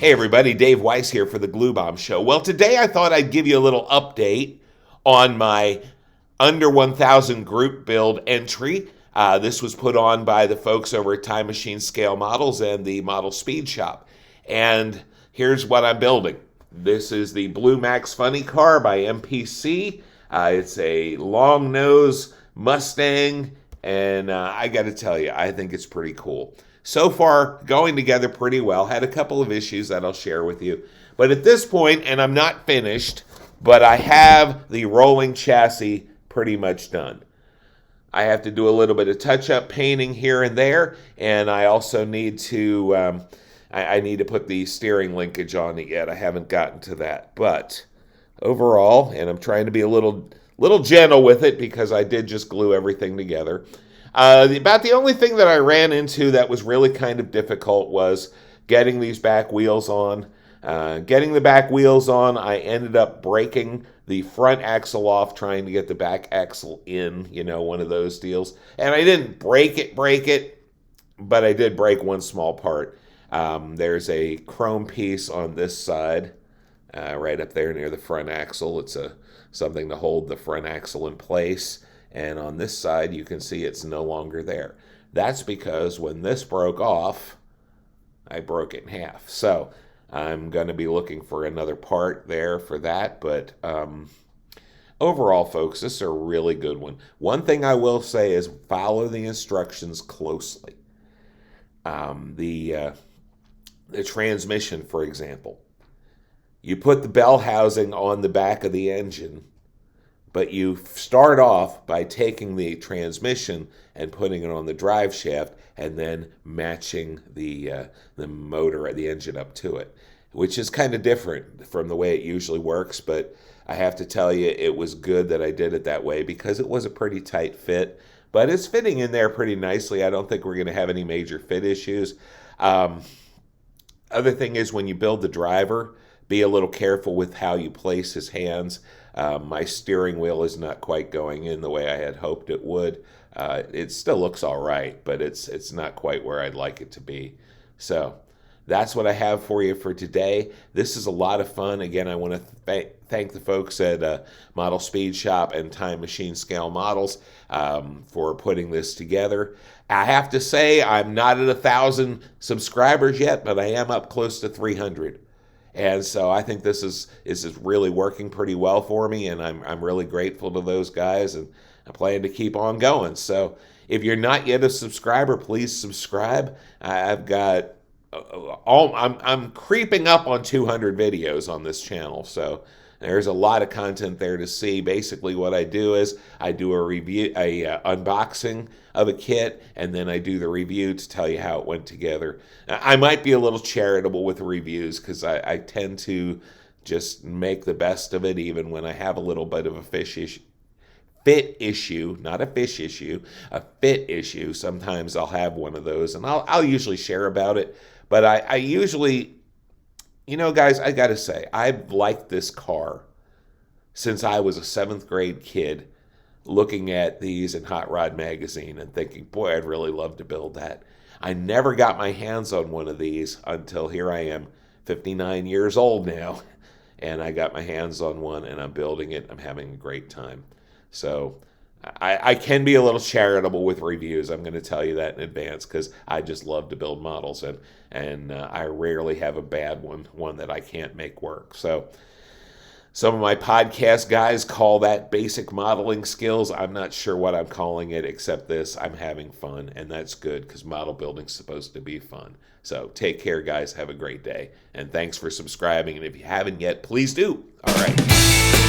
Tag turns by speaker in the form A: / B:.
A: Hey everybody, Dave Weiss here for the Glue Bomb Show. Well, today I thought I'd give you a little update on my under 1,000 group build entry. This was put on by the folks over at Time Machine Scale Models and the Model Speed Shop. And here's what I'm building. This is the Blue Max Funny Car by MPC. It's a long nose Mustang, and I got to tell you, I think it's pretty cool. So far, going together pretty well. Had a couple of issues that I'll share with you. But at this point, and I'm not finished, but I have the rolling chassis pretty much done. I have to do a little bit of touch-up painting here and there, and I also need to I need to put the steering linkage on it yet. I haven't gotten to that. But overall, and I'm trying to be a little gentle with it because I did just glue everything together. About the only thing that I ran into that was really kind of difficult was getting these back wheels on. Getting the back wheels on, I ended up breaking the front axle off trying to get the back axle in, one of those deals. And I didn't break it, but I did break one small part. There's a chrome piece on this side, right up there near the front axle. It's something to hold the front axle in place. And on this side, you can see it's no longer there. That's because when this broke off, I broke it in half. So I'm going to be looking for another part there for that. But overall, folks, this is a really good one. One thing I will say is follow the instructions closely. The transmission, for example. You put the bell housing on the back of the engine, but you start off by taking the transmission and putting it on the drive shaft and then matching the motor, the engine up to it, which is kind of different from the way it usually works. But I have to tell you, it was good that I did it that way because it was a pretty tight fit. But it's fitting in there pretty nicely. I don't think we're going to have any major fit issues. Other thing is when you build the driver, be a little careful with how you place his hands. My steering wheel is not quite going in the way I had hoped it would. It still looks all right, but it's not quite where I'd like it to be. So that's what I have for you for today. This is a lot of fun. Again, I want to thank the folks at Model Speed Shop and Time Machine Scale Models for putting this together. I have to say I'm not at 1,000 subscribers yet, but I am up close to 300. And so I think this is really working pretty well for me, and I'm really grateful to those guys, and I plan to keep on going. So if you're not yet a subscriber, please subscribe. I've got I'm creeping up on 200 videos on this channel, so there's a lot of content there to see. Basically, what I do is I do a review, unboxing of a kit, and then I do the review to tell you how it went together. I might be a little charitable with reviews because I tend to just make the best of it, even when I have a little bit of a fit issue, not a fish issue, a fit issue. Sometimes I'll have one of those, and I'll usually share about it. But I usually, guys, I got to say, I've liked this car since I was a 7th grade kid, looking at these in Hot Rod Magazine and thinking, boy, I'd really love to build that. I never got my hands on one of these until here I am, 59 years old now, and I got my hands on one, and I'm building it. I'm having a great time. So I can be a little charitable with reviews. I'm going to tell you that in advance because I just love to build models, and I rarely have a bad one that I can't make work. So some of my podcast guys call that basic modeling skills. I'm not sure what I'm calling it except this. I'm having fun, and that's good because model building's supposed to be fun. So take care, guys. Have a great day, and thanks for subscribing. And if you haven't yet, please do. All right.